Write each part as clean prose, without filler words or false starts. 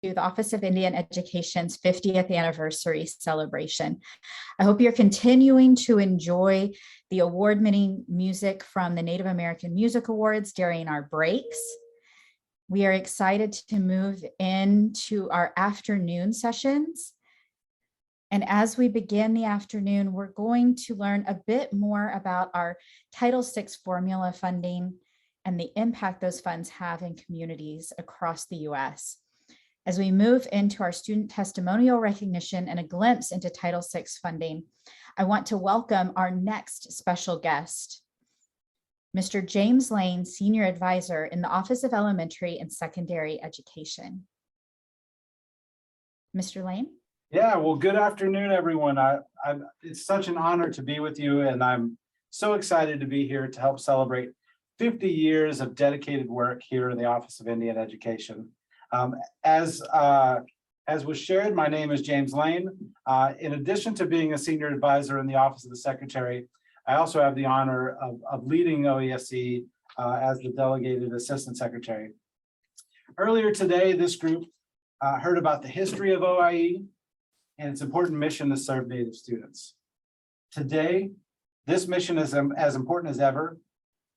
the Office of Indian Education's 50th anniversary celebration. I hope you're continuing to enjoy the award-winning music from the Native American Music Awards during our breaks. We are excited to move into our afternoon sessions. And as we begin the afternoon, we're going to learn a bit more about our Title VI formula funding and the impact those funds have in communities across the U.S. As we move into our student testimonial recognition and a glimpse into Title VI funding, I want to welcome our next special guest, Mr. James Lane, Senior Advisor in the Office of Elementary and Secondary Education. Mr. Lane? Yeah, well, good afternoon, everyone. It's such an honor to be with you, and I'm so excited to be here to help celebrate 50 years of dedicated work here in the Office of Indian Education. As was shared, my name is James Lane. In addition to being a senior advisor in the Office of the Secretary, I also have the honor of leading OESE as the Delegated Assistant Secretary. Earlier today, this group heard about the history of OIE and its important mission to serve Native students. Today, this mission is as important as ever,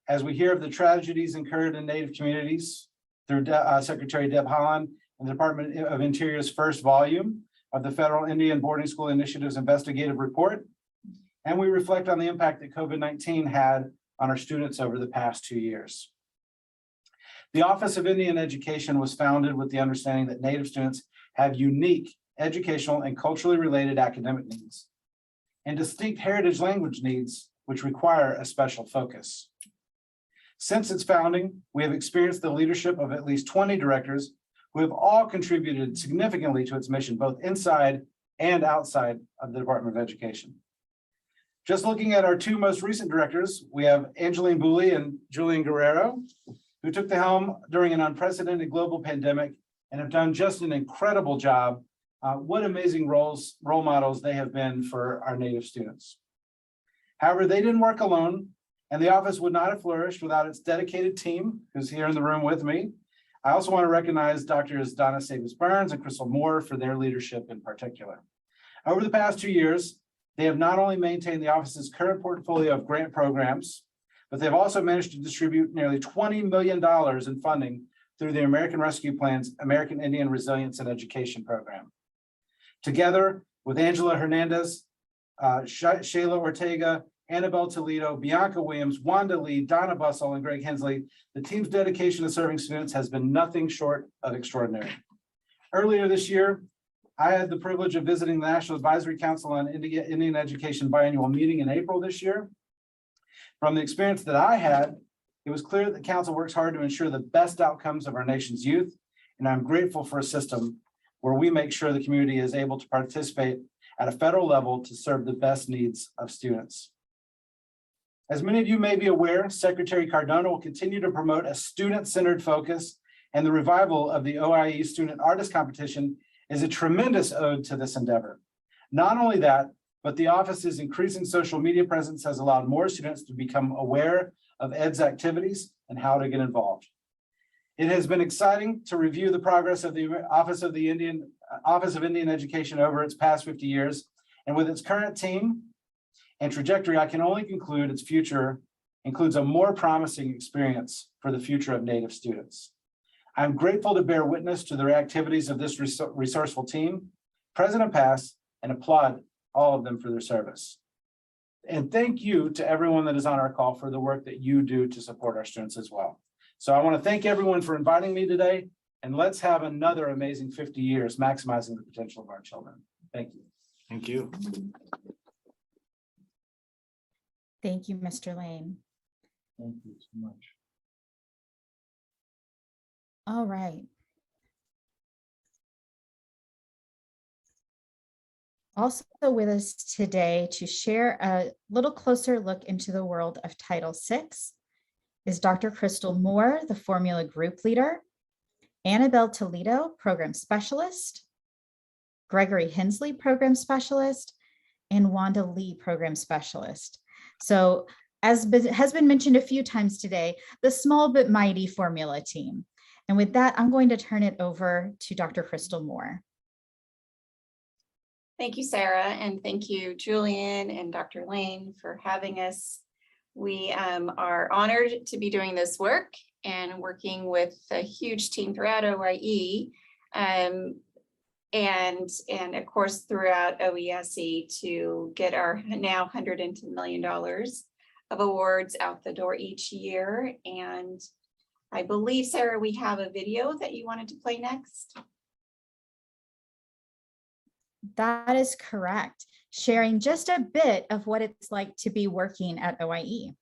as we hear of the tragedies incurred in Native communities through Secretary Deb Haaland and the Department of Interior's first volume of the Federal Indian Boarding School Initiative's investigative report. And we reflect on the impact that COVID-19 had on our students over the past 2 years. The Office of Indian Education was founded with the understanding that Native students have unique educational and culturally related academic needs and distinct heritage language needs, which require a special focus. Since its founding, we have experienced the leadership of at least 20 directors who have all contributed significantly to its mission, both inside and outside of the Department of Education. Just looking at our two most recent directors, we have Angeline Booley and Julian Guerrero, who took the helm during an unprecedented global pandemic and have done just an incredible job. What amazing role models they have been for our Native students. However, they didn't work alone, and the office would not have flourished without its dedicated team, who's here in the room with me. I also want to recognize Drs. Donna Savis-Burns and Crystal Moore for their leadership in particular. Over the past 2 years, they have not only maintained the office's current portfolio of grant programs, but they've also managed to distribute nearly $20 million in funding through the American Rescue Plan's American Indian Resilience and Education Program. Together with Angela Hernandez, Shayla Ortega, Annabelle Toledo, Bianca Williams, Wanda Lee, Donna Bussell, and Greg Hensley, the team's dedication to serving students has been nothing short of extraordinary. Earlier this year, I had the privilege of visiting the National Advisory Council on Indian Education biannual meeting in April this year. From the experience that I had, it was clear that the council works hard to ensure the best outcomes of our nation's youth, and I'm grateful for a system where we make sure the community is able to participate at a federal level to serve the best needs of students. As many of you may be aware, Secretary Cardona will continue to promote a student-centered focus, and the revival of the OIE Student Artist Competition is a tremendous ode to this endeavor. Not only that, but the office's increasing social media presence has allowed more students to become aware of ED's activities and how to get involved. It has been exciting to review the progress of the Office of Indian Education over its past 50 years, and with its current team and trajectory, I can only conclude its future includes a more promising experience for the future of Native students. I'm grateful to bear witness to the activities of this resourceful team, present and past, and applaud all of them for their service. And thank you to everyone that is on our call for the work that you do to support our students as well. So I want to thank everyone for inviting me today, and let's have another amazing 50 years maximizing the potential of our children. Thank you. Thank you. Thank you, Mr. Lane. Thank you so much. All right. Also with us today to share a little closer look into the world of Title VI is Dr. Crystal Moore, the Formula Group Leader, Annabelle Toledo, Program Specialist, Gregory Hensley, Program Specialist, and Wanda Lee, Program Specialist. So as has been mentioned a few times today, the small but mighty formula team. And with that, I'm going to turn it over to Dr. Crystal Moore. Thank you, Sarah, and thank you, Julian and Dr. Lane, for having us. We are honored to be doing this work and working with a huge team throughout OIE and of course throughout OESE to get our now $110 million of awards out the door each year. And I believe, Sarah, we have a video that you wanted to play next. That is correct. Sharing just a bit of what it's like to be working at OIE.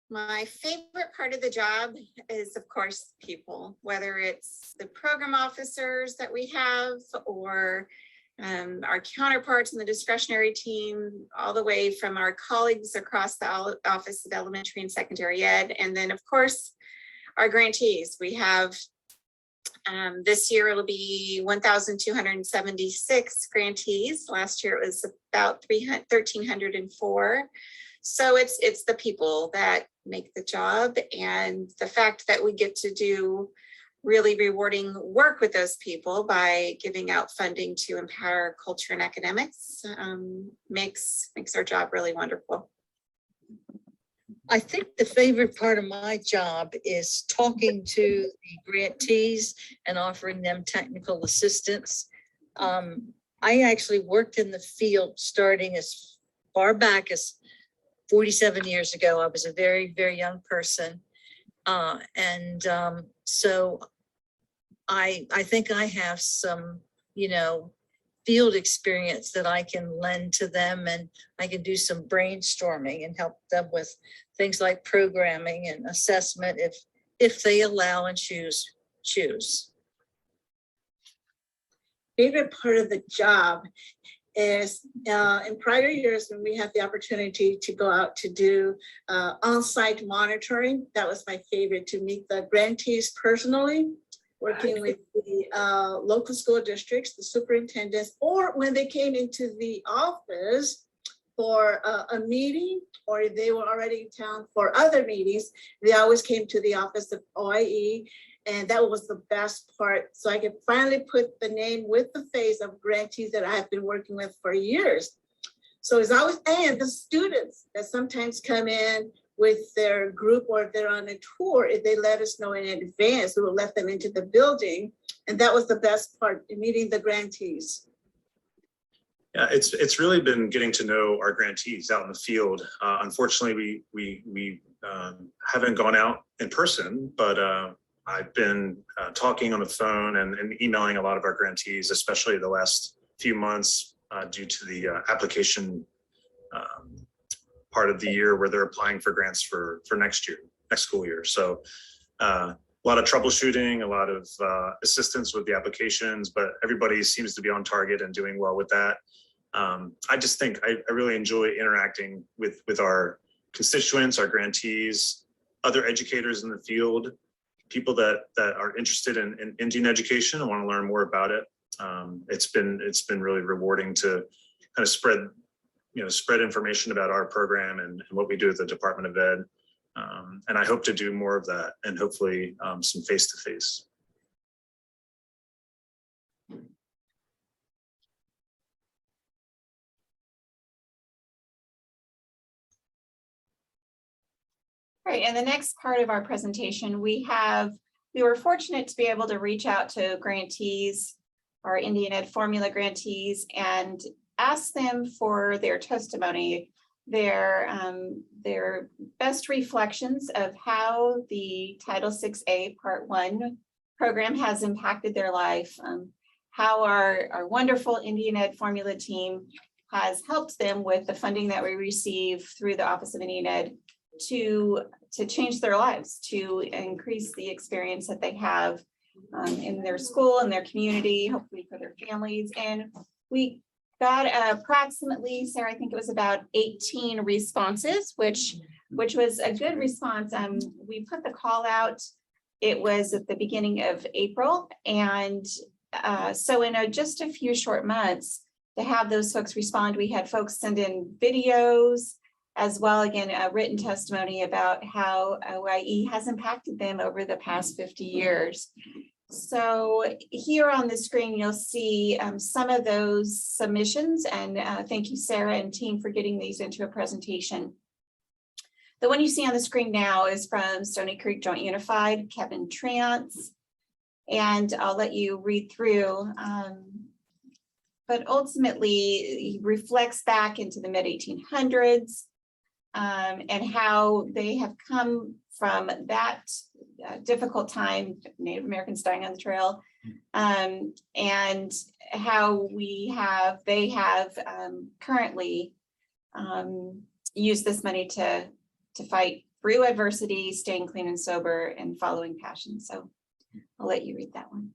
My favorite part of the job is, of course, people, whether it's the program officers that we have or our counterparts in the discretionary team, all the way from our colleagues across the Office of Elementary and Secondary Ed. And then, of course, our grantees. We have this year it'll be 1,276 grantees. Last year it was about 1,304. So it's the people that make the job, and the fact that we get to do really rewarding work with those people by giving out funding to empower culture and academics makes our job really wonderful. I think the favorite part of my job is talking to the grantees and offering them technical assistance. I actually worked in the field starting as far back as 47 years ago. I was a very, very young person. So I think I have some, field experience that I can lend to them, and I can do some brainstorming and help them with things like programming and assessment if they allow and choose. Favorite part of the job is in prior years when we had the opportunity to go out to do on-site monitoring. That was my favorite, to meet the grantees personally, working with the local school districts, the superintendents, or when they came into the office for a meeting, or they were already in town for other meetings, they always came to the office of OIE. And that was the best part. So I could finally put the name with the face of grantees that I have been working with for years. So it's always, and the students that sometimes come in with their group, or if they're on a tour, if they let us know in advance, we will let them into the building. And that was the best part, meeting the grantees. Yeah, it's really been getting to know our grantees out in the field. Unfortunately, we haven't gone out in person, but I've been talking on the phone and emailing a lot of our grantees, especially the last few months due to the application part of the year where they're applying for grants for next school year. So a lot of troubleshooting, a lot of assistance with the applications, but everybody seems to be on target and doing well with that. I just think I really enjoy interacting with our constituents, our grantees, other educators in the field, people that are interested in Indian education and want to learn more about it. It's been really rewarding to kind of spread information about our program and what we do at the Department of Ed. And I hope to do more of that, and hopefully some face-to-face. Right, and the next part of our presentation, we were fortunate to be able to reach out to grantees, our Indian Ed formula grantees, and ask them for their testimony, their best reflections of how the Title VI-A Part 1 program has impacted their life, how our wonderful Indian Ed formula team has helped them with the funding that we receive through the Office of Indian Ed to change their lives, to increase the experience that they have in their school and their community, hopefully for their families. And we got approximately, Sarah, I think it was about 18 responses, which was a good response. We put the call out, it was at the beginning of April. And so in just a few short months, to have those folks respond. We had folks send in videos as well, again, a written testimony about how OIE has impacted them over the past 50 years. So here on the screen, you'll see some of those submissions, and thank you, Sarah and team, for getting these into a presentation. The one you see on the screen now is from Stony Creek Joint Unified, Kevin Trance, and I'll let you read through. But ultimately, he reflects back into the mid-1800s and how they have come from that difficult time, Native Americans dying on the trail, and how they have currently used this money to fight through adversity, staying clean and sober, and following passion. So I'll let you read that one.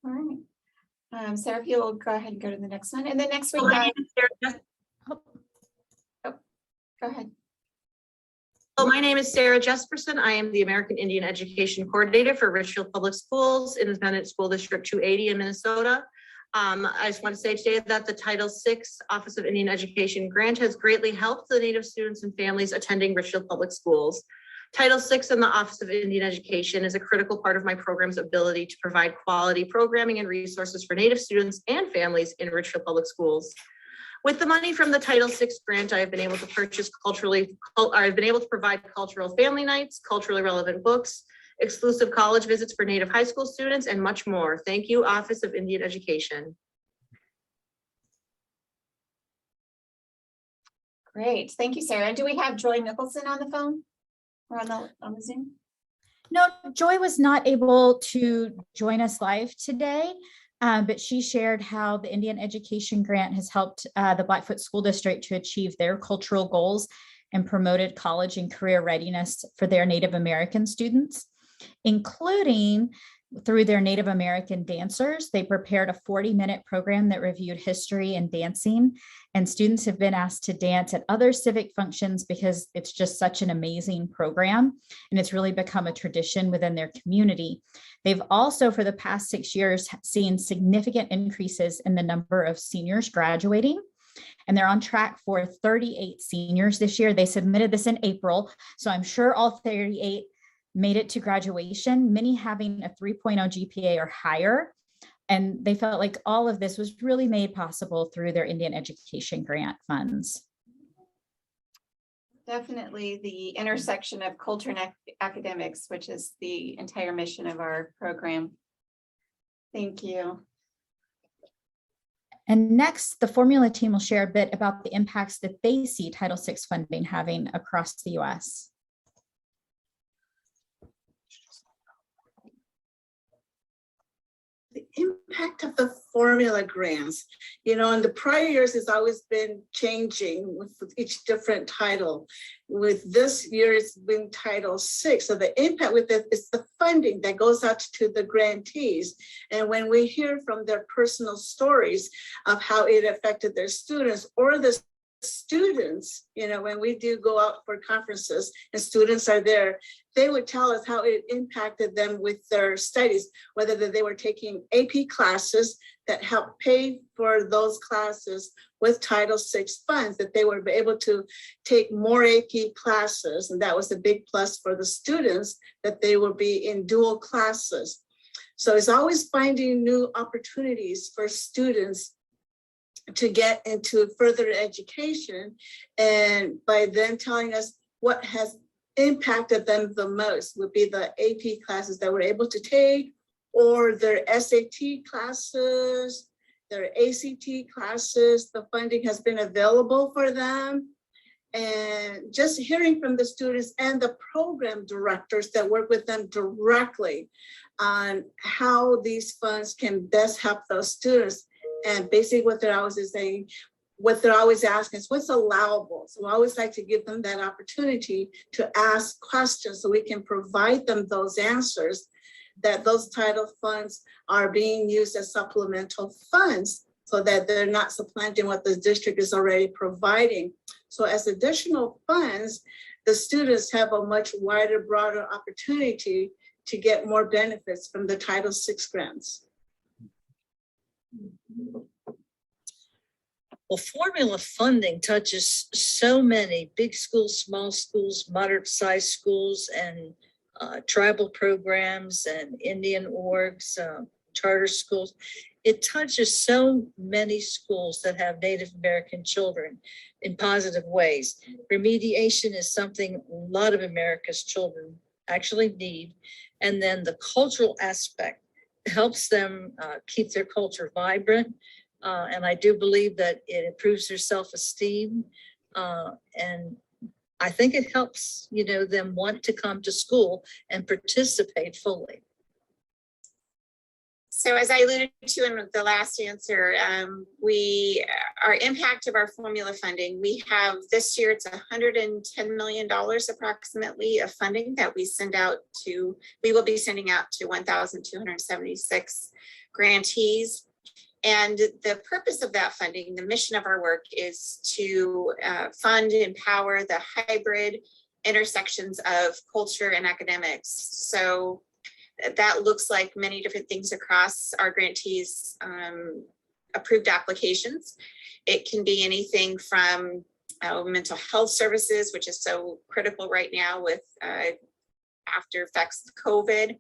All right. Sarah, if you'll go ahead and go to the next one. And the next one, go ahead. Hello, my name is Sarah Jesperson. I am the American Indian Education Coordinator for Richfield Public Schools, Independent School District 280 in Minnesota. I just want to say today that the Title VI Office of Indian Education grant has greatly helped the Native students and families attending Richfield Public Schools. Title VI and the Office of Indian Education is a critical part of my program's ability to provide quality programming and resources for Native students and families in Richfield Public Schools. With the money from the Title VI grant, I have been able to provide cultural family nights, culturally relevant books, exclusive college visits for Native high school students, and much more. Thank you, Office of Indian Education. Great, thank you, Sarah. Do we have Joy Mickelson on the phone or on the Zoom? No, Joy was not able to join us live today. But she shared how the Indian Education Grant has helped the Blackfoot School District to achieve their cultural goals and promoted college and career readiness for their Native American students, including through their Native American dancers. They prepared a 40-minute program that reviewed history and dancing, and students have been asked to dance at other civic functions because it's just such an amazing program, and it's really become a tradition within their community. They've also, for the past 6 years, seen significant increases in the number of seniors graduating, and they're on track for 38 seniors this year. They submitted this in April, so I'm sure all 38 made it to graduation, many having a 3.0 GPA or higher. And they felt like all of this was really made possible through their Indian Education Grant funds. Definitely the intersection of culture and academics, which is the entire mission of our program. Thank you. And next, the formula team will share a bit about the impacts that they see Title VI funding having across the US. The impact of the formula grants, in the prior years, has always been changing with each different title. With this year, it's been Title VI. So the impact with it is the funding that goes out to the grantees. And when we hear from their personal stories of how it affected their students or the students, when we do go out for conferences and students are there, they would tell us how it impacted them with their studies, whether they were taking AP classes that helped pay for those classes with Title VI funds, that they were able to take more AP classes. And that was a big plus for the students, that they will be in dual classes. So it's always finding new opportunities for students to get into further education, and by them telling us what has impacted them the most would be the AP classes that we're able to take, or their SAT classes, their ACT classes. The funding has been available for them. And just hearing from the students and the program directors that work with them directly on how these funds can best help those students. And basically what they're always saying, what they're always asking is what's allowable. So I always like to give them that opportunity to ask questions so we can provide them those answers, that those title funds are being used as supplemental funds so that they're not supplanting what the district is already providing. So as additional funds, the students have a much wider, broader opportunity to get more benefits from the Title VI grants. Well, formula funding touches so many big schools, small schools, moderate-sized schools, and tribal programs and Indian orgs, charter schools. It touches so many schools that have Native American children in positive ways. Remediation is something a lot of America's children actually need. And then the cultural aspect helps them keep their culture vibrant. And I do believe that it improves their self-esteem. And I think it helps, them want to come to school and participate fully. So as I alluded to in the last answer, our impact of our formula funding, we have this year, it's $110 million approximately of funding that we will be sending out to 1,276 grantees. And the purpose of that funding, the mission of our work is to fund and empower the hybrid intersections of culture and academics. So that looks like many different things across our grantees' approved applications. It can be anything from mental health services, which is so critical right now with after effects of COVID.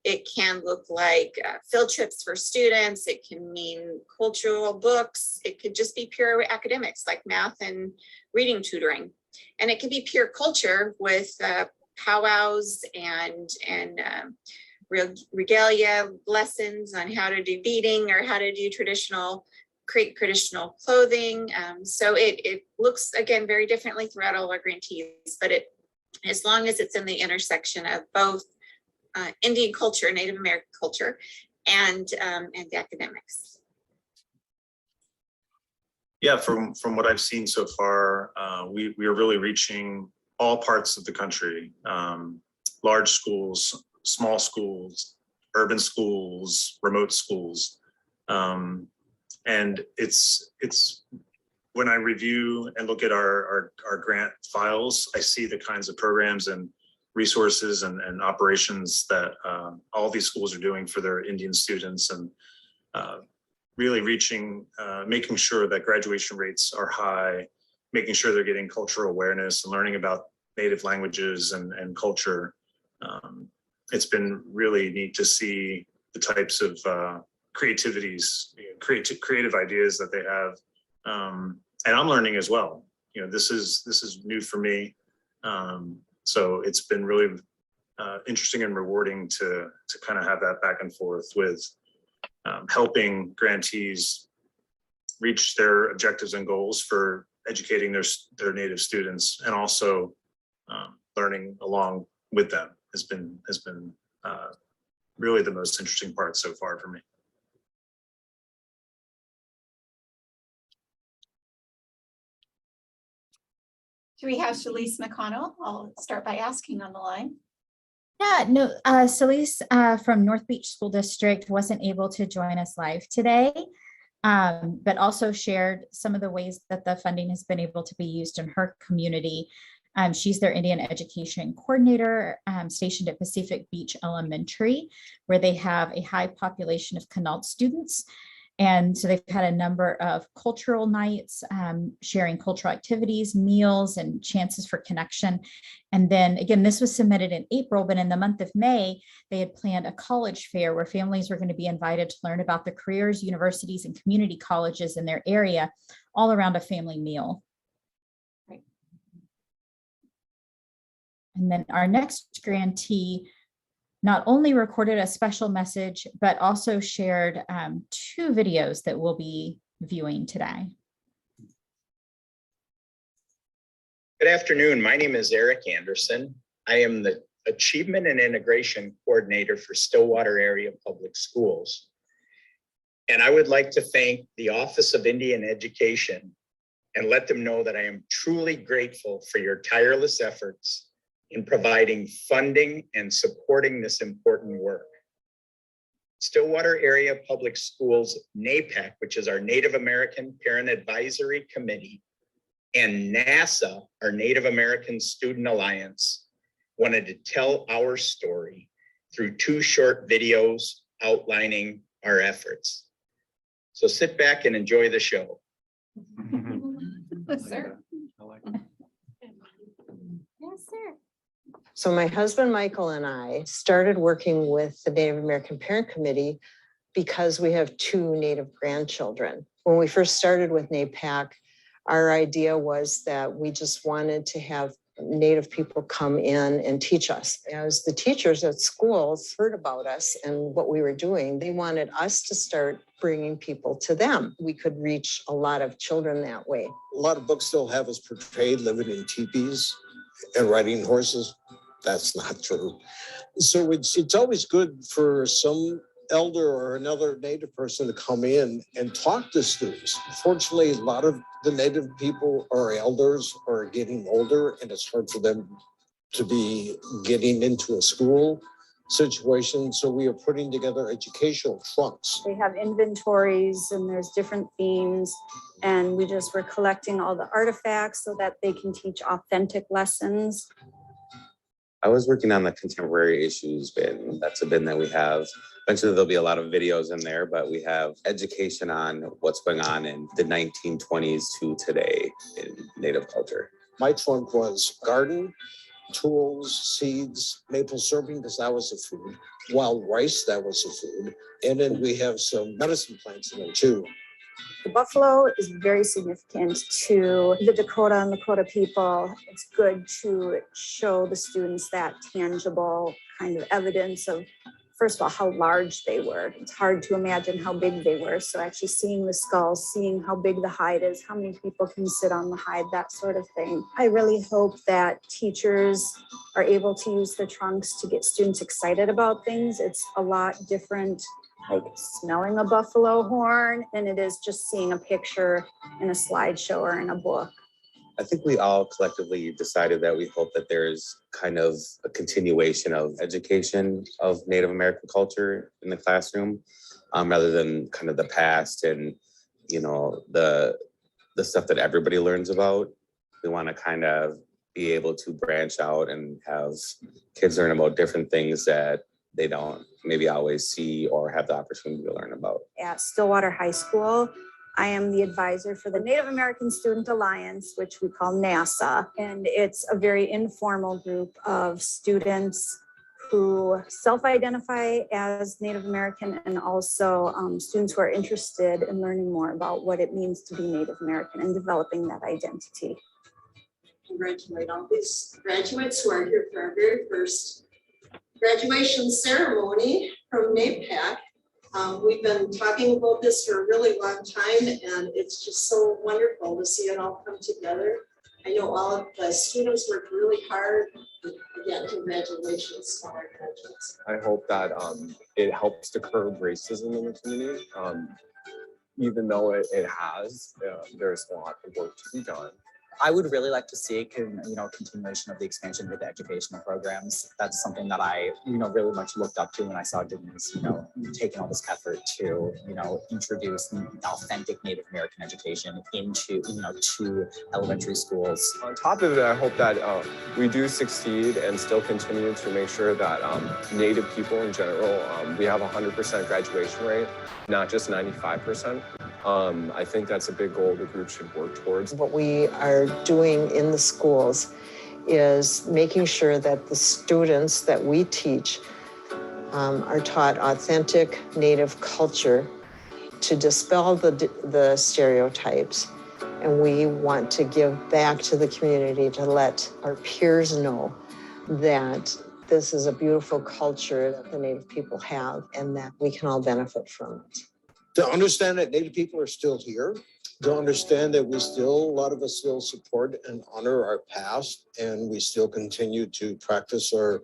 It can look like field trips for students. It can mean cultural books. It could just be pure academics like math and reading tutoring. And it can be pure culture with powwows and regalia lessons on how to do beading or how to do create traditional clothing. So it looks, again, very differently throughout all our grantees, but as long as it's in the intersection of both Indian culture, Native American culture, and the academics. Yeah, from what I've seen so far, we are really reaching all parts of the country, large schools, small schools, urban schools, remote schools. And it's when I review and look at our grant files, I see the kinds of programs and resources and operations that all these schools are doing for their Indian students, and really making sure that graduation rates are high, making sure they're getting cultural awareness and learning about native languages and culture. It's been really neat to see the types of creative ideas that they have. And I'm learning as well. This is new for me. So it's been really interesting and rewarding to kind of have that back and forth with helping grantees reach their objectives and goals for educating their native students, and also learning along with them has been really the most interesting part so far for me. Do we have Shalise McConnell? I'll start by asking on the line. Yeah, no, Celise from North Beach School District wasn't able to join us live today, but also shared some of the ways that the funding has been able to be used in her community. She's their Indian education coordinator, stationed at Pacific Beach Elementary, where they have a high population of Quinault students. And so they've had a number of cultural nights, sharing cultural activities, meals, and chances for connection. And then again, this was submitted in April, but in the month of May, they had planned a college fair where families were going to be invited to learn about the careers, universities, and community colleges in their area, all around a family meal. Right. And then our next grantee not only recorded a special message, but also shared 2 videos that we'll be viewing today. Good afternoon. My name is Eric Anderson. I am the Achievement and Integration Coordinator for Stillwater Area Public Schools. And I would like to thank the Office of Indian Education and let them know that I am truly grateful for your tireless efforts in providing funding and supporting this important work. Stillwater Area Public Schools, NAPEC, which is our Native American Parent Advisory Committee, And NASA, our Native American Student Alliance, wanted to tell our story through 2 short videos outlining our efforts. So sit back and enjoy the show. Yes, sir. Yes, sir. So my husband, Michael, and I started working with the Native American Parent Committee because we have 2 Native grandchildren. When we first started with NAPAC, our idea was that we just wanted to have Native people come in and teach us. As the teachers at schools heard about us and what we were doing, they wanted us to start bringing people to them. We could reach a lot of children that way. A lot of books still have us portrayed living in teepees and riding horses. That's not true. So it's always good for some elder or another Native person to come in and talk to students. Fortunately, a lot of the Native people or elders are getting older, and it's hard for them to be getting into a school situation. So we are putting together educational trunks. They have inventories and there's different themes. And we just were collecting all the artifacts so that they can teach authentic lessons. I was working on the contemporary issues bin. That's a bin that we have. Eventually there'll be a lot of videos in there, but we have education on what's going on in the 1920s to today in Native culture. My trunk was garden, tools, seeds, maple syrup, because that was a food. Wild rice, that was a food. And then we have some medicine plants in there too. The buffalo is very significant to the Dakota and Lakota people. It's good to show the students that tangible kind of evidence of, first of all, how large they were. It's hard to imagine how big they were. So actually seeing the skull, seeing how big the hide is, how many people can sit on the hide, that sort of thing. I really hope that teachers are able to use the trunks to get students excited about things. It's a lot different, like smelling a buffalo horn, than it is just seeing a picture in a slideshow or in a book. I think we all collectively decided that we hope that there's kind of a continuation of education of Native American culture in the classroom, rather than kind of the past and, you know, the stuff that everybody learns about. We want to kind of be able to branch out and have kids learn about different things that they don't maybe always see or have the opportunity to learn about. At Stillwater High School, I am the advisor for the Native American Student Alliance, which we call NASA. And it's a very informal group of students who self-identify as Native American, and also students who are interested in learning more about what it means to be Native American and developing that identity. Congratulate all these graduates who are here for our very first graduation ceremony from NAPAC. We've been talking about this for a really long time, and it's just so wonderful to see it all come together. I know all of the students worked really hard. Again, congratulations to our graduates. I hope that it helps to curb racism in the community. Even though it has, there's a lot of work to be done. I would really like to see continuation of the expansion of the educational programs. That's something that I, really much looked up to when I saw Denise, taking all this effort to, introduce authentic Native American education into, to elementary schools. On top of it, I hope that we do succeed and still continue to make sure that Native people in general, we have 100% graduation rate, not just 95%. I think that's a big goal the group should work towards. What we are doing in the schools is making sure that the students that we teach are taught authentic Native culture to dispel the stereotypes. And we want to give back to the community to let our peers know that this is a beautiful culture that the Native people have and that we can all benefit from it. To understand that Native people are still here, to understand that a lot of us still support and honor our past, and we still continue to practice our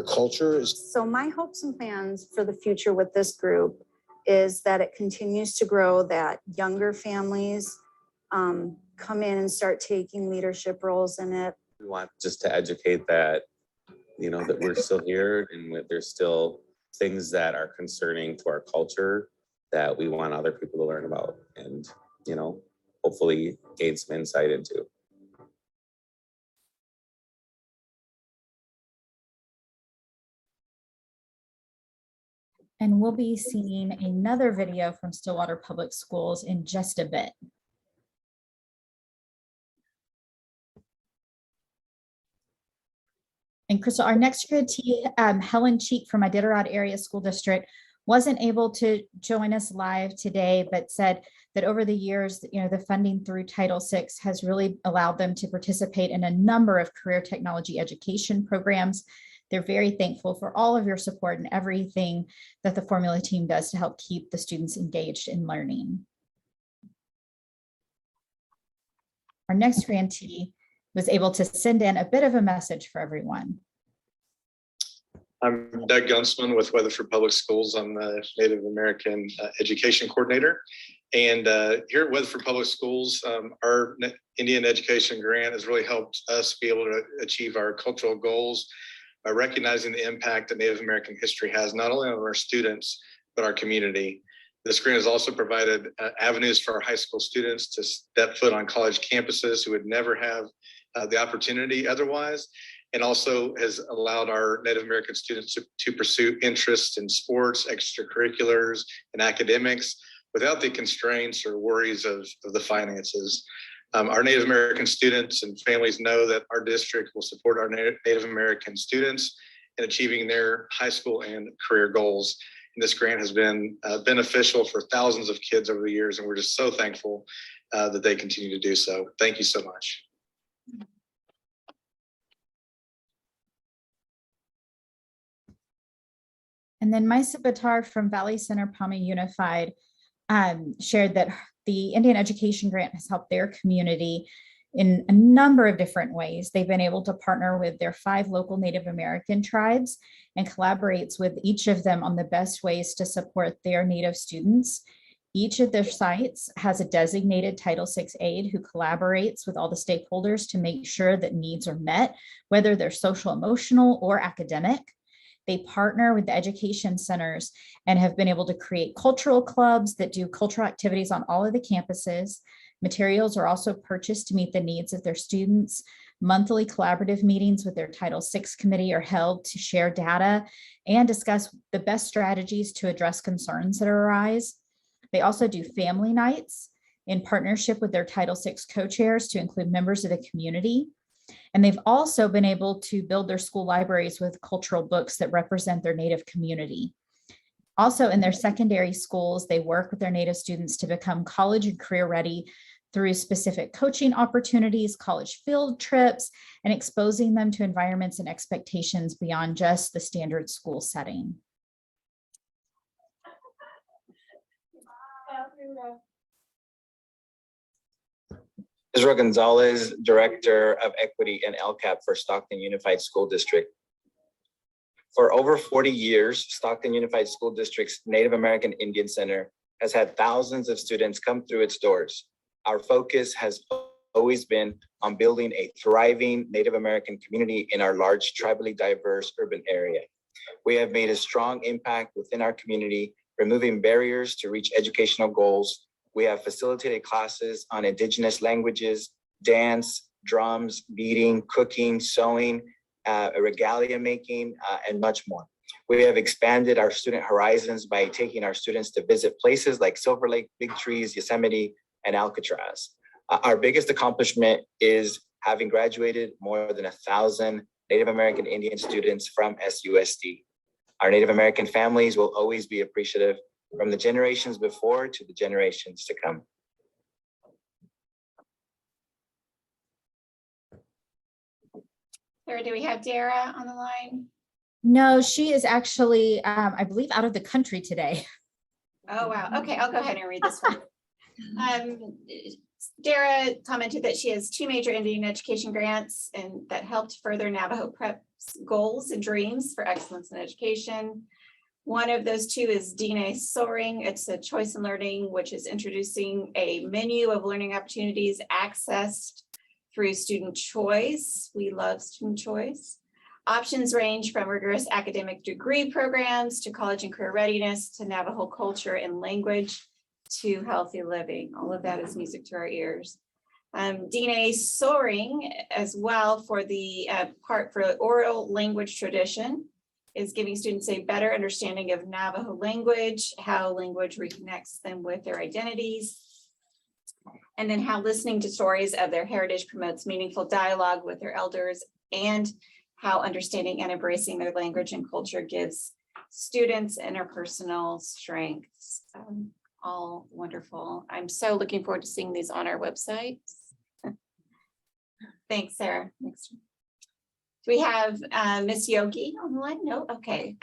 culture. So my hopes and plans for the future with this group is that it continues to grow, that younger families come in and start taking leadership roles in it. We want just to educate that, that we're still here and there's still things that are concerning to our culture that we want other people to learn about, and hopefully gain some insight into. And we'll be seeing another video from Stillwater Public Schools in just a bit. And Crystal, our next grantee, Helen Cheek from Iditarod Area School District, wasn't able to join us live today, but said that over the years, the funding through Title VI has really allowed them to participate in a number of career technology education programs. They're very thankful for all of your support and everything that the formula team does to help keep the students engaged in learning. Our next grantee was able to send in a bit of a message for everyone. I'm Doug Gunselman with Weatherford Public Schools. I'm the Native American Education Coordinator. And here at Weatherford Public Schools, our Indian Education Grant has really helped us be able to achieve our cultural goals by recognizing the impact that Native American history has, not only on our students, but our community. This grant has also provided avenues for our high school students to step foot on college campuses who would never have the opportunity otherwise, and also has allowed our Native American students to pursue interests in sports, extracurriculars, and academics without the constraints or worries of the finances. Our Native American students and families know that our district will support our Native American students in achieving their high school and career goals. And this grant has been beneficial for thousands of kids over the years, and we're just so thankful that they continue to do so. Thank you so much. And then Maisa Batar from Valley Center Palma Unified shared that the Indian Education Grant has helped their community in a number of different ways. They've been able to partner with their 5 local Native American tribes and collaborates with each of them on the best ways to support their Native students. Each of their sites has a designated Title VI aide who collaborates with all the stakeholders to make sure that needs are met, whether they're social, emotional, or academic. They partner with the education centers and have been able to create cultural clubs that do cultural activities on all of the campuses. Materials are also purchased to meet the needs of their students. Monthly collaborative meetings with their Title VI committee are held to share data and discuss the best strategies to address concerns that arise. They also do family nights in partnership with their Title VI co-chairs to include members of the community. And they've also been able to build their school libraries with cultural books that represent their Native community. Also in their secondary schools, they work with their Native students to become college and career ready through specific coaching opportunities, college field trips, and exposing them to environments and expectations beyond just the standard school setting. Israel Gonzalez, Director of Equity and LCAP for Stockton Unified School District. For over 40 years, Stockton Unified School District's Native American Indian Center has had thousands of students come through its doors. Our focus has always been on building a thriving Native American community in our large, tribally diverse urban area. We have made a strong impact within our community, removing barriers to reach educational goals. We have facilitated classes on Indigenous languages, dance, drums, beading, cooking, sewing, regalia making, and much more. We have expanded our student horizons by taking our students to visit places like Silver Lake, Big Trees, Yosemite, and Alcatraz. Our biggest accomplishment is having graduated more than 1,000 Native American Indian students from SUSD. Our Native American families will always be appreciative, from the generations before to the generations to come. Sarah, do we have Dara on the line? No, she is actually, I believe, out of the country today. Oh, wow. Okay, I'll go ahead and read this one. Dara commented that she has 2 major Indian education grants and that helped further Navajo Prep's goals and dreams for excellence in education. One of those 2 is DNA Soaring. It's a choice in learning, which is introducing a menu of learning opportunities accessed through student choice. We love student choice. Options range from rigorous academic degree programs to college and career readiness to Navajo culture and language. to healthy living. All of that is music to our ears. Dina Soaring as well for the part for oral language tradition is giving students a better understanding of Navajo language, how language reconnects them with their identities, and then how listening to stories of their heritage promotes meaningful dialogue with their elders, and how understanding and embracing their language and culture gives students interpersonal strengths. All wonderful. I'm so looking forward to seeing these on our website. Thanks, Sarah. Next. Do we have Miss Yogi on the line? No, okay.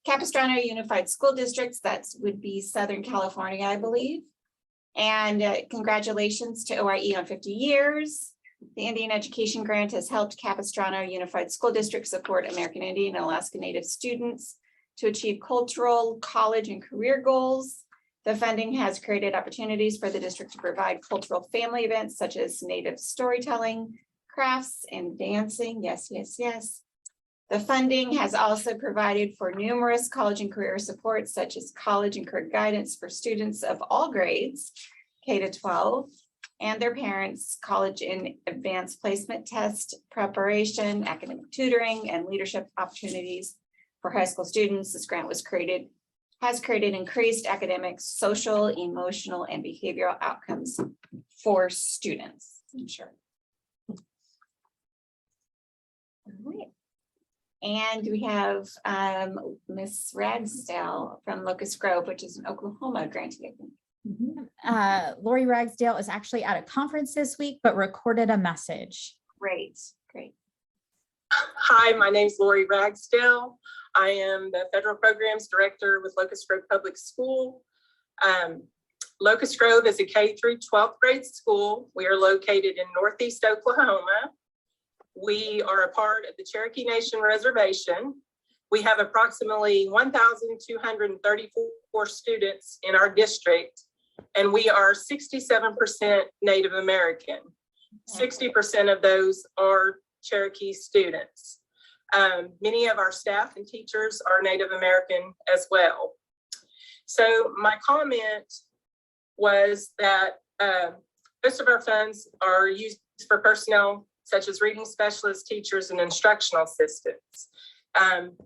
Capistrano Unified School Districts, that would be Southern California, I believe. And congratulations to OIE on 50 years. The Indian Education Grant has helped Capistrano Unified School District support American Indian and Alaska Native students to achieve cultural, college, and career goals. The funding has created opportunities for the district to provide cultural family events such as Native storytelling, crafts, and dancing. Yes, yes, yes. The funding has also provided for numerous college and career supports such as college and career guidance for students of all grades, K to 12, and their parents, college and advanced placement test preparation, academic tutoring, and leadership opportunities for high school students. This grant has created increased academic, social, emotional, and behavioral outcomes for students. I'm sure. All right. And we have Miss Ragsdale from Locust Grove, which is an Oklahoma grantee, I think. Lori Ragsdale is actually at a conference this week, but recorded a message. Great, great. Hi, my name is Lori Ragsdale. I am the Federal Programs Director with Locust Grove Public School. Locust Grove is a K through 12th grade school. We are located in Northeast Oklahoma. We are a part of the Cherokee Nation Reservation. We have approximately 1,234 students in our district, and we are 67% Native American. 60% of those are Cherokee students. Many of our staff and teachers are Native American as well. So my comment was that most of our funds are used for personnel such as reading specialists, teachers, and instructional assistants.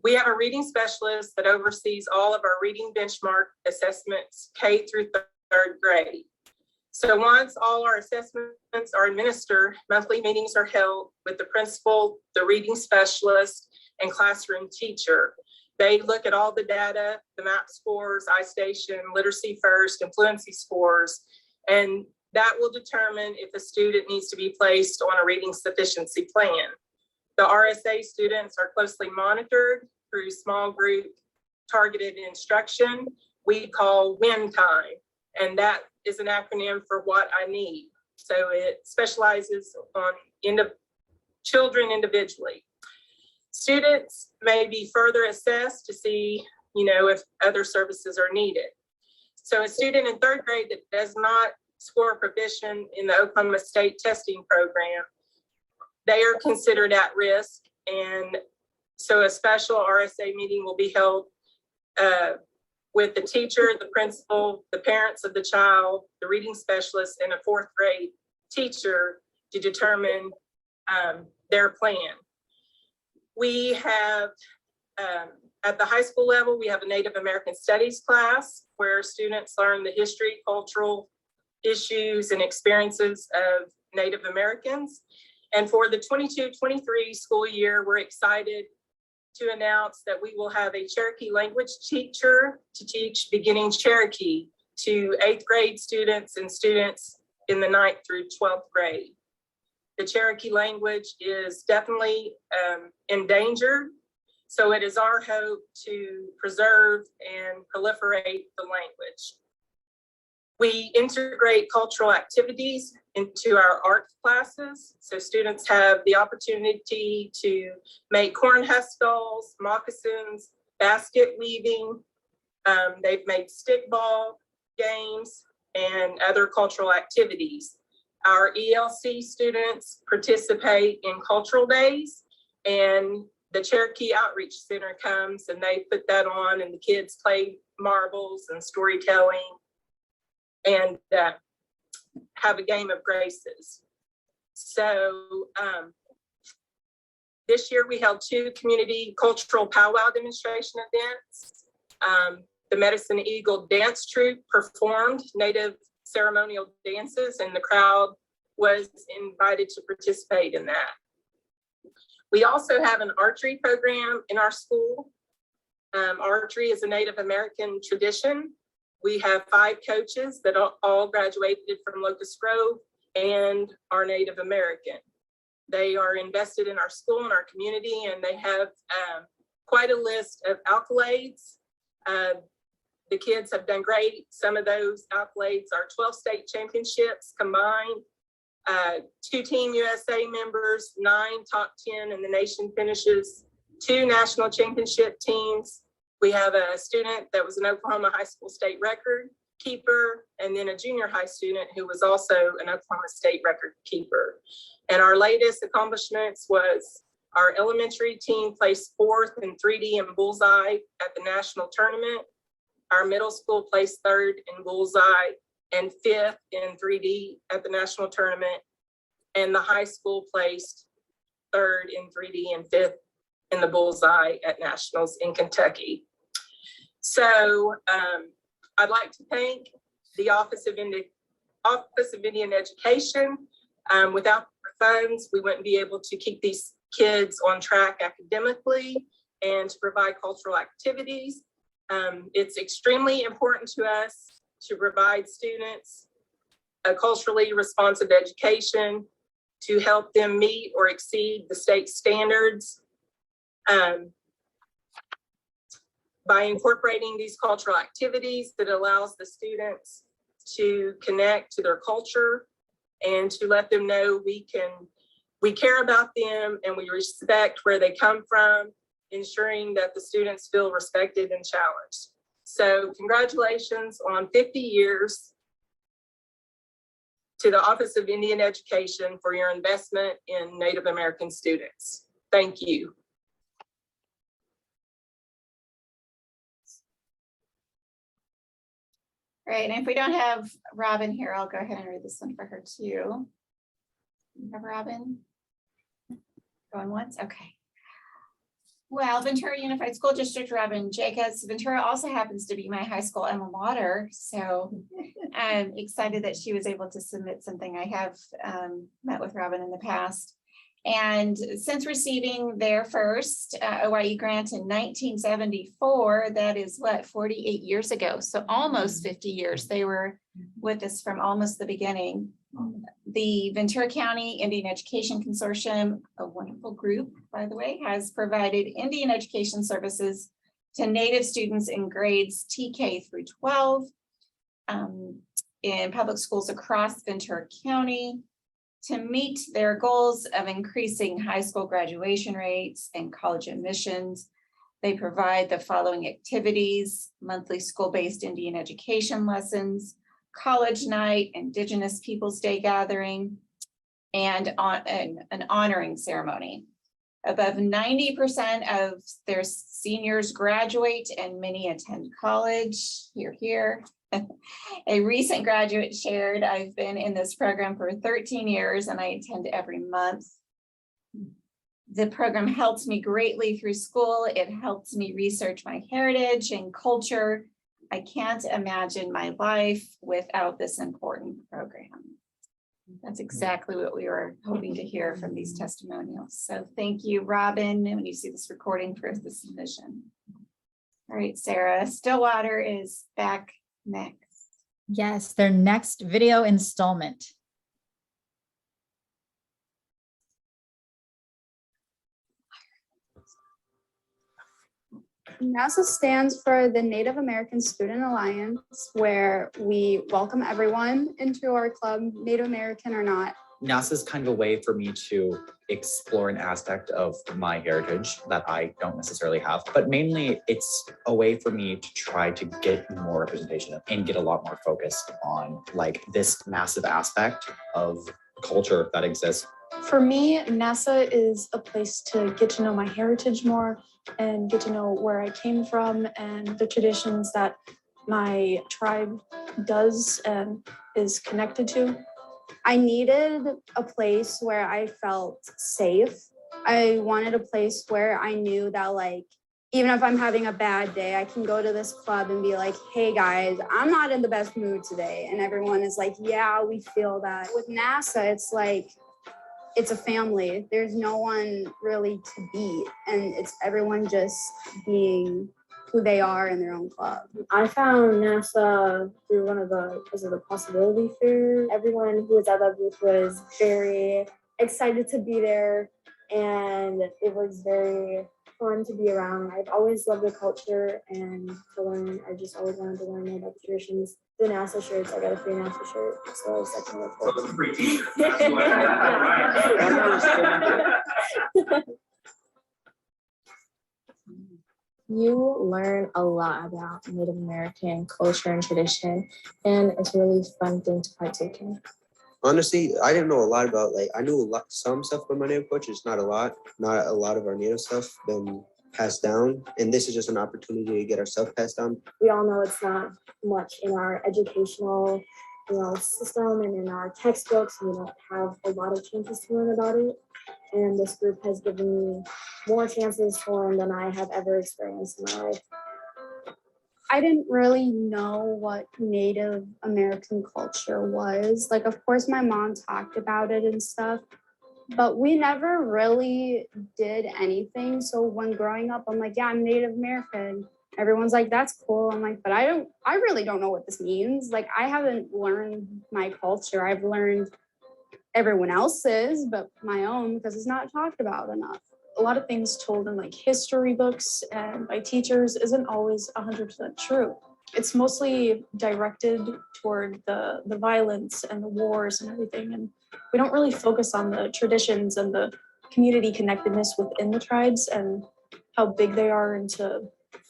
We have a reading specialist that oversees all of our reading benchmark assessments K through 3rd grade. So once all our assessments are administered, monthly meetings are held with the principal, the reading specialist, and classroom teacher. They look at all the data, the MAP scores, iStation, Literacy First, and Fluency scores, and that will determine if the student needs to be placed on a reading sufficiency plan. The RSA students are closely monitored through small group targeted instruction we call WIN time, and that is an acronym for what I need. So it specializes on children individually. Students may be further assessed to see, if other services are needed. So a student in 3rd grade that does not score proficient in the Oklahoma State testing program, they are considered at risk. And so a special RSA meeting will be held with the teacher, the principal, the parents of the child, the reading specialist, and a 4th grade teacher to determine their plan. We have, at the high school level, we have a Native American Studies class where students learn the history, cultural issues, and experiences of Native Americans. And for the 22-23 school year, we're excited to announce that we will have a Cherokee language teacher to teach beginning Cherokee to 8th grade students and students in the 9th through 12th grade. The Cherokee language is definitely endangered, so it is our hope to preserve and proliferate the language. We integrate cultural activities into our art classes. So students have the opportunity to make corn husk dolls, moccasins, basket weaving. They've made stickball games and other cultural activities. Our ELC students participate in cultural days, and the Cherokee Outreach Center comes and they put that on, and the kids play marbles and storytelling. and have a game of graces. So this year we held 2 community cultural powwow demonstration events. The Medicine Eagle Dance Troupe performed Native ceremonial dances, and the crowd was invited to participate in that. We also have an archery program in our school. Archery is a Native American tradition. We have 5 coaches that all graduated from Locust Grove and are Native American. They are invested in our school and our community, and they have quite a list of accolades. The kids have done great. Some of those accolades are 12 state championships combined, 2 Team USA members, 9 top 10 in the nation finishes, 2 national championship teams. We have a student that was an Oklahoma high school state record keeper, and then a junior high student who was also an Oklahoma state record keeper. And our latest accomplishments was our elementary team placed 4th in 3D and bullseye at the national tournament. Our middle school placed 3rd in bullseye and 5th in 3D at the national tournament. And the high school placed 3rd in 3D and 5th in the bullseye at nationals in Kentucky. So I'd like to thank the Office of Indian Education. Without funds, we wouldn't be able to keep these kids on track academically and to provide cultural activities. It's extremely important to us to provide students a culturally responsive education to help them meet or exceed the state standards. By incorporating these cultural activities, that allows the students to connect to their culture and to let them know we care about them and we respect where they come from, ensuring that the students feel respected and challenged. So congratulations on 50 years to the Office of Indian Education for your investment in Native American students. Thank you. Great, and if we don't have Robin here, I'll go ahead and read this one for her too. You have Robin? Going once, okay. Well, Ventura Unified School District, Robin Jacobs. Ventura also happens to be my high school alma mater, so I'm excited that she was able to submit something. I have met with Robin in the past. And since receiving their first OIE grant in 1974, that is what, 48 years ago. So almost 50 years. They were with us from almost the beginning. The Ventura County Indian Education Consortium, a wonderful group, by the way, has provided Indian education services to Native students in grades TK through 12 in public schools across Ventura County. To meet their goals of increasing high school graduation rates and college admissions, they provide the following activities: monthly school-based Indian education lessons, college night, Indigenous Peoples Day gathering, and an honoring ceremony. Above 90% of their seniors graduate and many attend college. Here. A recent graduate shared, I've been in this program for 13 years and I attend every month. The program helped me greatly through school. It helped me research my heritage and culture. I can't imagine my life without this important program. That's exactly what we were hoping to hear from these testimonials. So thank you, Robin, when you see this recording for the submission. All right, Sarah, Stillwater is back next. Yes, their next video installment. NASA stands for the Native American Student Alliance, where we welcome everyone into our club, Native American or not. NASA is kind of a way for me to explore an aspect of my heritage that I don't necessarily have, but mainly it's a way for me to try to get more representation and get a lot more focused on like this massive aspect of culture that exists. For me, NASA is a place to get to know my heritage more and get to know where I came from and the traditions that my tribe does and is connected to. I needed a place where I felt safe. I wanted a place where I knew that, like, even if I'm having a bad day, I can go to this club and be like, hey guys, I'm not in the best mood today. And everyone is like, yeah, we feel that. With NASA, it's like, it's a family. There's no one really to beat. And it's everyone just being who they are in their own club. I found NASA through because of the possibility fair. Everyone who was at that booth was very excited to be there, and it was very fun to be around. I've always loved the culture and to learn. I just always wanted to learn more about the traditions. The NASA shirts, I got a free NASA shirt, so I was like, so it's a free t-shirt. You learn a lot about Native American culture and tradition, and it's a really fun thing to partake in. Honestly, I didn't know a lot about, I knew some stuff about my Native culture, just not a lot. Not a lot of our Native stuff been passed down, and this is just an opportunity to get our stuff passed down. We all know it's not much in our educational, system and in our textbooks. We don't have a lot of chances to learn about it, and this group has given me more chances to learn than I have ever experienced in my life. I didn't really know what Native American culture was. Like, of course, my mom talked about it and stuff, but we never really did anything. So when growing up, I'm like, yeah, I'm Native American. Everyone's like, that's cool. I'm like, but I really don't know what this means. Like, I haven't learned my culture. I've learned everyone else's, but my own, because it's not talked about enough. A lot of things told in like history books and by teachers isn't always 100% true. It's mostly directed toward the violence and the wars and everything. And we don't really focus on the traditions and the community connectedness within the tribes and how big they are into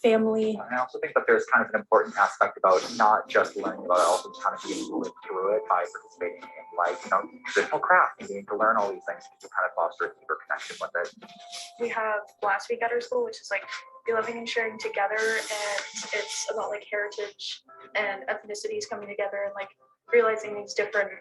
family. And I also think that there's kind of an important aspect about not just learning about it, also kind of being able to live through it by participating in traditional craft and getting to learn all these things to kind of foster a deeper connection with it. We have last week at our school, which is like loving and sharing together, and it's about like heritage and ethnicities coming together and like realizing these different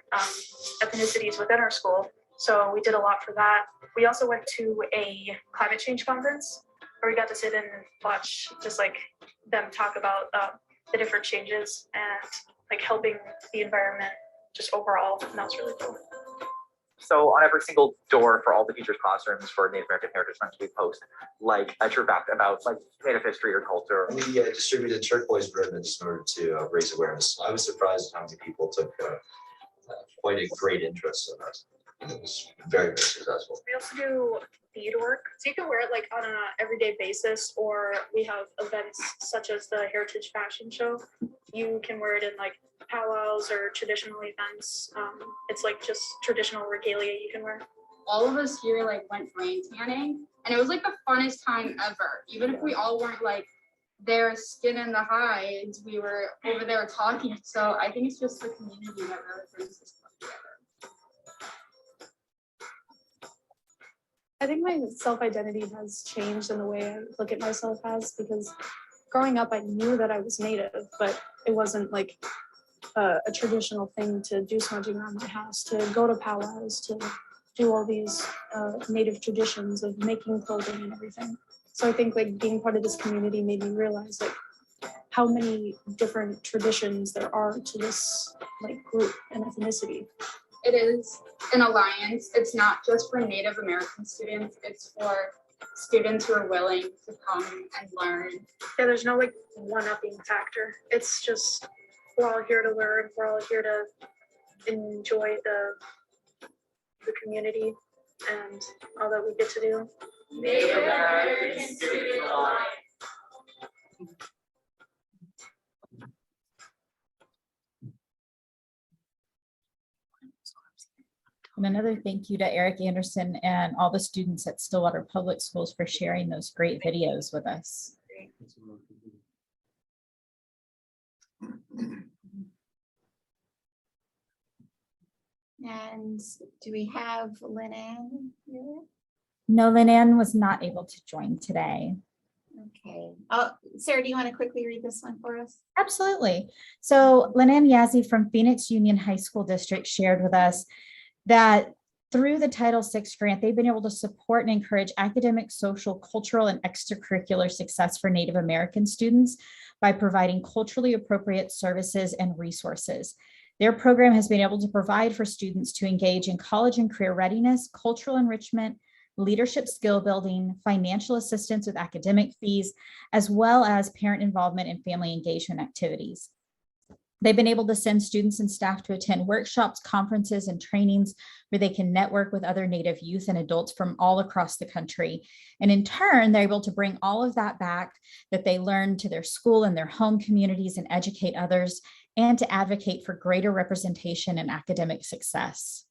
ethnicities within our school. So we did a lot for that. We also went to a climate change conference where we got to sit in and watch just like them talk about the different changes and like helping the environment just overall, and that was really cool. So on every single door for all the teachers' classrooms for Native American Heritage Month, we post like a true fact about like Native history or culture. We distributed turquoise ribbons in order to raise awareness. I was surprised at how many people took quite a great interest in us. It was very, very successful. We also do beadwork. So you can wear it like on an everyday basis, or we have events such as the Heritage Fashion Show. You can wear it in like powwows or traditional events. It's like just traditional regalia you can wear. All of us here like went rain tanning, and it was like the funnest time ever. Even if we all weren't like there skin in the hides, we were over there talking. So I think it's just the community that really brings this club together. I think my self-identity has changed in the way I look at myself as, because growing up, I knew that I was Native, but it wasn't like a traditional thing to do smudging around my house, to go to powwows, to do all these Native traditions of making clothing and everything. So I think like being part of this community made me realize like how many different traditions there are to this like group and ethnicity. It is an alliance. It's not just for Native American students, it's for students who are willing to come and learn. Yeah, there's no like one-upping factor. It's just we're all here to learn, we're all here to enjoy the community and all that we get to do. Native American Student Alliance. And another thank you to Eric Anderson and all the students at Stillwater Public Schools for sharing those great videos with us. And do we have Lynn Ann here? No, Lynn Ann was not able to join today. Okay. Sarah, do you want to quickly read this one for us? Absolutely. So Linan Yazzie from Phoenix Union High School District shared with us that through the Title VI grant, they've been able to support and encourage academic, social, cultural, and extracurricular success for Native American students by providing culturally appropriate services and resources. Their program has been able to provide for students to engage in college and career readiness, cultural enrichment, leadership skill building, financial assistance with academic fees, as well as parent involvement and family engagement activities. They've been able to send students and staff to attend workshops, conferences, and trainings where they can network with other Native youth and adults from all across the country. And in turn, they're able to bring all of that back that they learned to their school and their home communities and educate others, and to advocate for greater representation and academic success.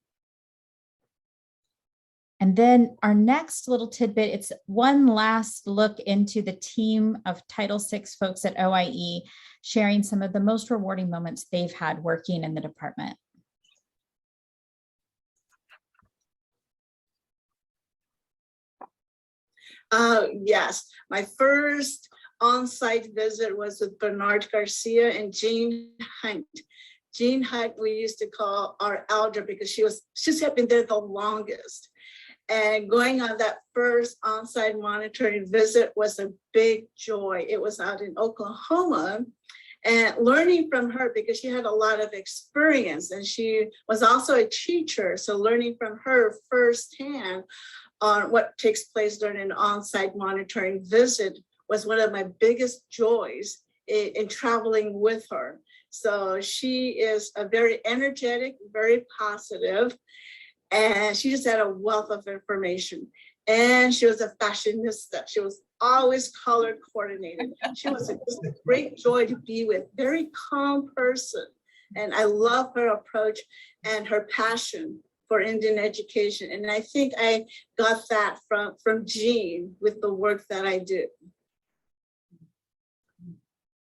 And then our next little tidbit, it's one last look into the team of Title VI folks at OIE, sharing some of the most rewarding moments they've had working in the department. Yes, my first on-site visit was with Bernard Garcia and Jean Hunt. Jean Hunt, we used to call our elder because she's been there the longest. And going on that first on-site monitoring visit was a big joy. It was out in Oklahoma, and learning from her because she had a lot of experience and she was also a teacher. So learning from her firsthand on what takes place during an on-site monitoring visit was one of my biggest joys in traveling with her. So she is a very energetic, very positive, and she just had a wealth of information. And she was a fashionista. She was always color coordinated. She was just a great joy to be with, very calm person. And I love her approach and her passion for Indian education. And I think I got that from Jean with the work that I do.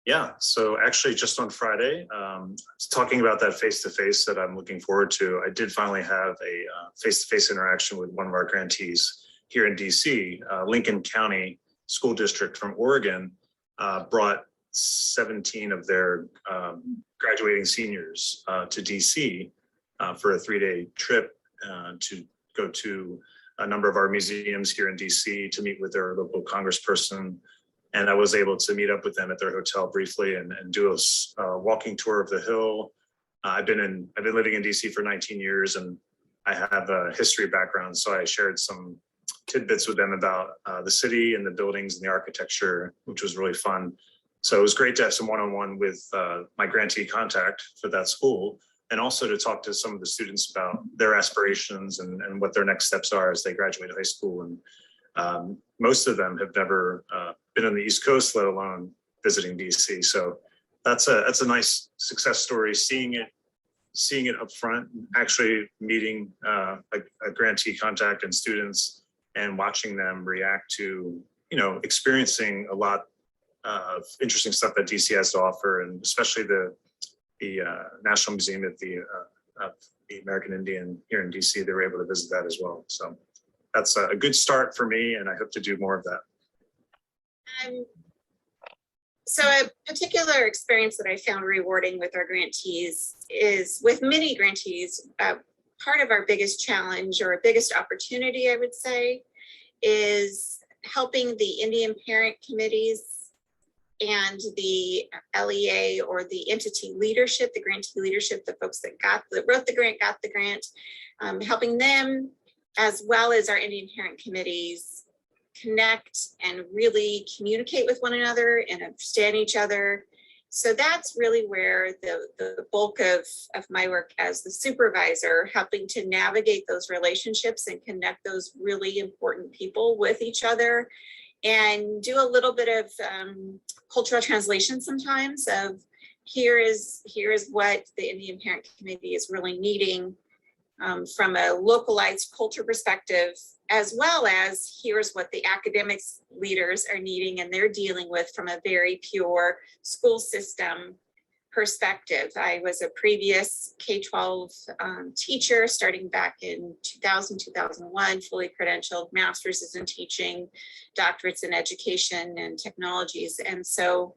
Yeah, so actually just on Friday, talking about that face-to-face that I'm looking forward to, I did finally have a face-to-face interaction with one of our grantees here in DC. Lincoln County School District from Oregon brought 17 of their graduating seniors to DC for a 3-day trip to go to a number of our museums here in DC to meet with their local congressperson. And I was able to meet up with them at their hotel briefly and do a walking tour of the Hill. I've been living in DC for 19 years and I have a history background. So I shared some tidbits with them about the city and the buildings and the architecture, which was really fun. So it was great to have some one-on-one with my grantee contact for that school, and also to talk to some of the students about their aspirations and what their next steps are as they graduate high school. And most of them have never been on the East Coast, let alone visiting DC. So that's a nice success story, seeing it up front, actually meeting a grantee contact and students and watching them react to, experiencing a lot of interesting stuff that DC has to offer, and especially the National Museum of the American Indian here in DC. They were able to visit that as well. So that's a good start for me, and I hope to do more of that. So a particular experience that I found rewarding with our grantees is, with many grantees, part of our biggest challenge or biggest opportunity, I would say, is helping the Indian parent committees and the LEA or the entity leadership, the grantee leadership, the folks that wrote the grant, got the grant, helping them, as well as our Indian parent committees, connect and really communicate with one another and understand each other. So that's really where the bulk of my work as the supervisor, helping to navigate those relationships and connect those really important people with each other, and do a little bit of cultural translation sometimes of here is what the Indian Parent Committee is really needing from a localized culture perspective, as well as here's what the academics leaders are needing and they're dealing with from a very pure school system perspective. I was a previous K-12 teacher starting back in 2000, 2001, fully credentialed, master's in teaching, doctorates in education and technologies. And so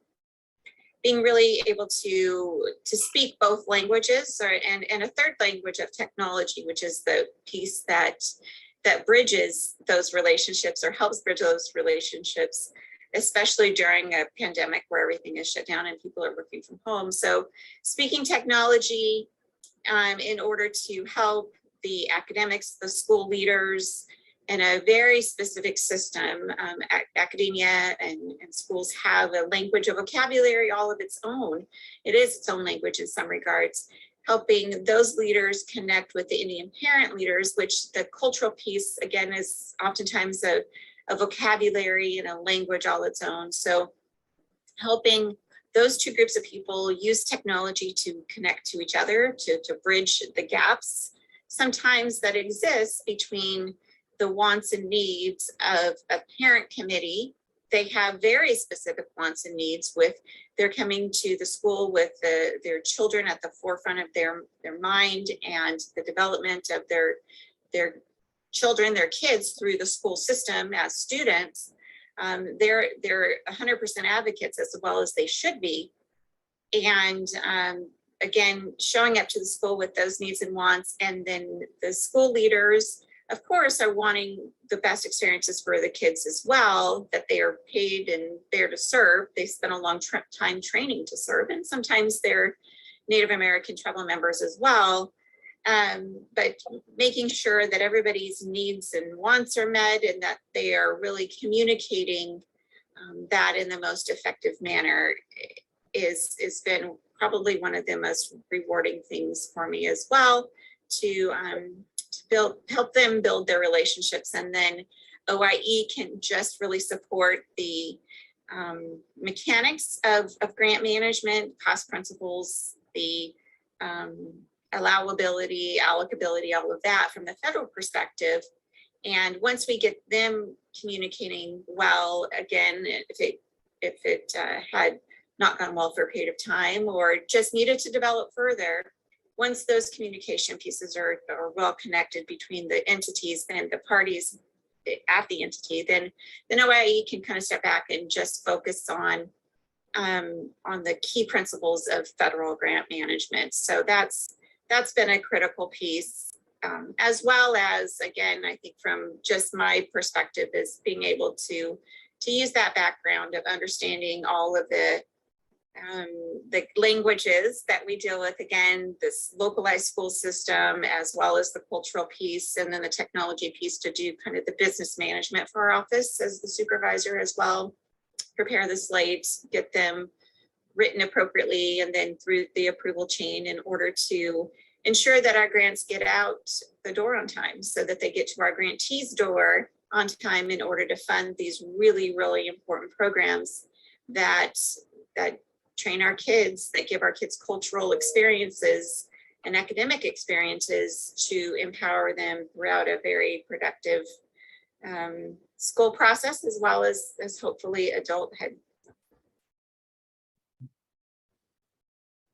being really able to speak both languages and a third language of technology, which is the piece that bridges those relationships or helps bridge those relationships, especially during a pandemic where everything is shut down and people are working from home. So speaking technology in order to help the academics, the school leaders, in a very specific system. Academia and schools have a language, a vocabulary all of its own. It is its own language in some regards, helping those leaders connect with the Indian parent leaders, which the cultural piece, again, is oftentimes a vocabulary and a language all its own. So helping those two groups of people use technology to connect to each other, to bridge the gaps sometimes that exist between the wants and needs of a parent committee. They have very specific wants and needs with, they're coming to the school with their children at the forefront of their mind and the development of their children, their kids through the school system as students. They're 100% advocates as well as they should be. And again, showing up to the school with those needs and wants, and then the school leaders, of course, are wanting the best experiences for the kids as well, that they are paid and there to serve. They spend a long time training to serve, and sometimes they're Native American tribal members as well. But making sure that everybody's needs and wants are met and that they are really communicating that in the most effective manner is been probably one of the most rewarding things for me as well, to help them build their relationships. And then OIE can just really support the mechanics of grant management, cost principles, the allowability, allocability, all of that from the federal perspective. And once we get them communicating well, again, if it had not gone well for a period of time or just needed to develop further, once those communication pieces are well connected between the entities and the parties at the entity, then OIE can kind of step back and just focus on the key principles of federal grant management. So that's been a critical piece, as well as, again, I think from just my perspective, is being able to use that background of understanding all of the languages that we deal with, again, this localized school system, as well as the cultural piece, and then the technology piece to do kind of the business management for our office as the supervisor as well, prepare the slates, get them written appropriately, and then through the approval chain in order to ensure that our grants get out the door on time so that they get to our grantees' door on time in order to fund these really, really important programs that train our kids, that give our kids cultural experiences and academic experiences to empower them throughout a very productive school process, as well as hopefully adulthood.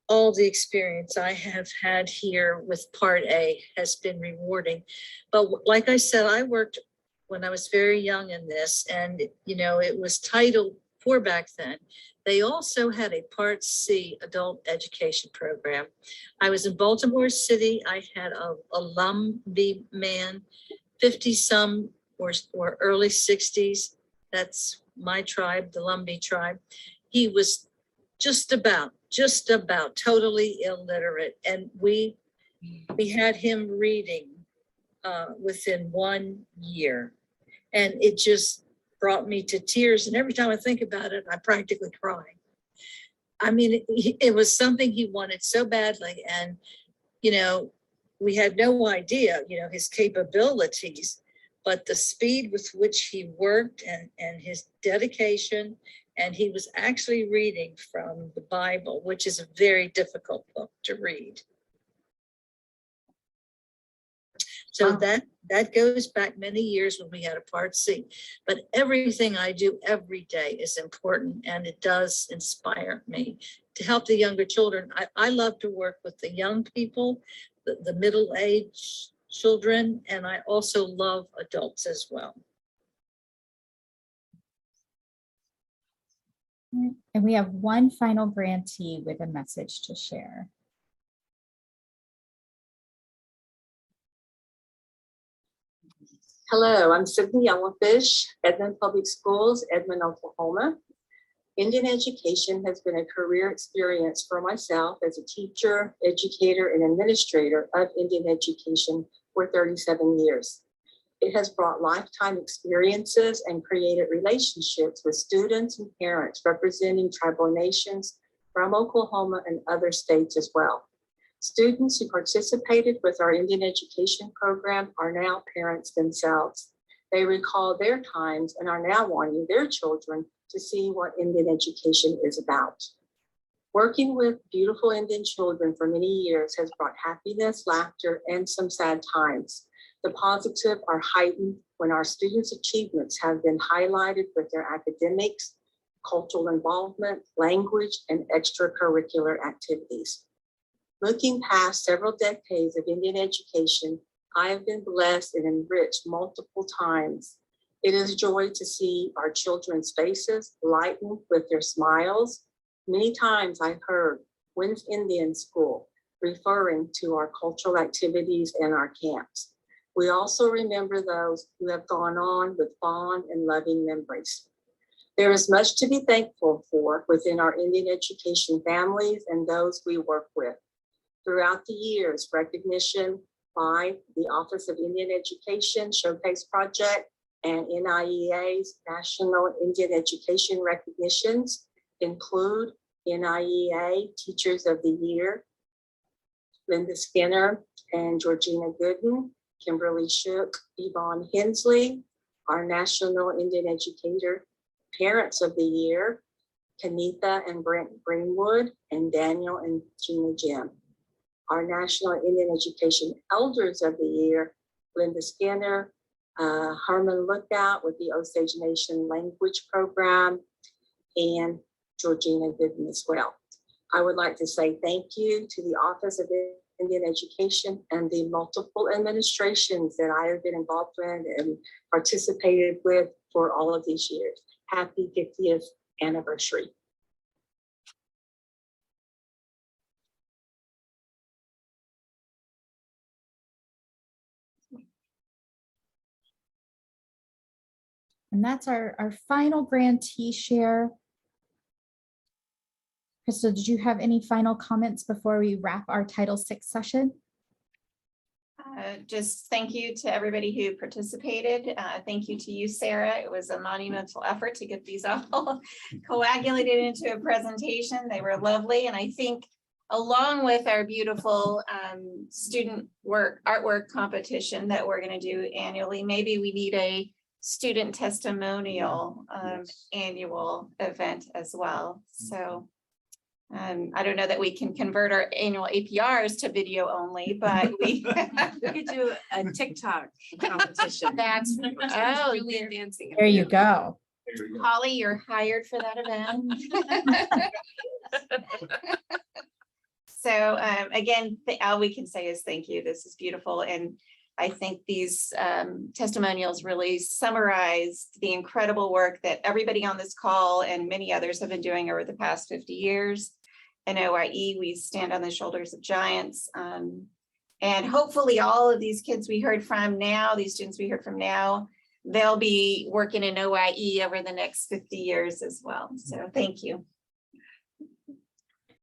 All the experience I have had here with Part A has been rewarding. But like I said, I worked when I was very young in this, and it was Title IV back then. They also had a Part C adult education program. I was in Baltimore City. I had a Lumbee man, 50 some or early 60s. That's my tribe, the Lumbee tribe. He was just about totally illiterate. And we had him reading within 1 year. And it just brought me to tears. And every time I think about it, I practically cry. I mean, it was something he wanted so badly. And, we had no idea, his capabilities, but the speed with which he worked and his dedication. And he was actually reading from the Bible, which is a very difficult book to read. So Wow. that goes back many years when we had a Part C. But everything I do every day is important, and it does inspire me to help the younger children. I love to work with the young people, the middle-aged children, and I also love adults as well. And we have one final grantee with a message to share. Hello, I'm Sydna Yellowfish, Edmond Public Schools, Edmond, Oklahoma. Indian education has been a career experience for myself as a teacher, educator, and administrator of Indian education for 37 years. It has brought lifetime experiences and created relationships with students and parents representing tribal nations from Oklahoma and other states as well. Students who participated with our Indian education program are now parents themselves. They recall their times and are now wanting their children to see what Indian education is about. Working with beautiful Indian children for many years has brought happiness, laughter, and some sad times. The positive are heightened when our students' achievements have been highlighted with their academics, cultural involvement, language, and extracurricular activities. Looking past several decades of Indian education, I have been blessed and enriched multiple times. It is a joy to see our children's faces lighten with their smiles. Many times I've heard, "When's Indian school?" referring to our cultural activities and our camps. We also remember those who have gone on with fond and loving memories. There is much to be thankful for within our Indian education families and those we work with. Throughout the years, recognition by the Office of Indian Education Showcase Project and NIEA's National Indian Education recognitions include NIEA Teachers of the Year, Linda Skinner and Georgina Gooden, Kimberly Shook, Yvonne Hensley, our National Indian Educator Parents of the Year, Kanitha and Brent Greenwood, and Daniel and Gina Jim. Our National Indian Education Elders of the Year, Linda Skinner, Herman Lookout with the Osage Nation Language Program, and Georgina Gooden as well. I would like to say thank you to the Office of Indian Education and the multiple administrations that I have been involved in and participated with for all of these years. Happy 50th anniversary. And that's our final grantee share. Crystal, did you have any final comments before we wrap our Title VI session? Just thank you to everybody who participated. Thank you to you, Sarah. It was a monumental effort to get these all coagulated into a presentation. They were lovely. And I think along with our beautiful student artwork competition that we're going to do annually, maybe we need a student testimonial annual event as well. So I don't know that we can convert our annual APRs to video only, but we could do a TikTok competition. That's really advancing. There you go. Holly, you're hired for that event. So again, all we can say is thank you. This is beautiful. And I think these testimonials really summarize the incredible work that everybody on this call and many others have been doing over the past 50 years. In OIE, we stand on the shoulders of giants. And hopefully all of these kids we heard from now, these students we heard from now, they'll be working in OIE over the next 50 years as well. So thank you.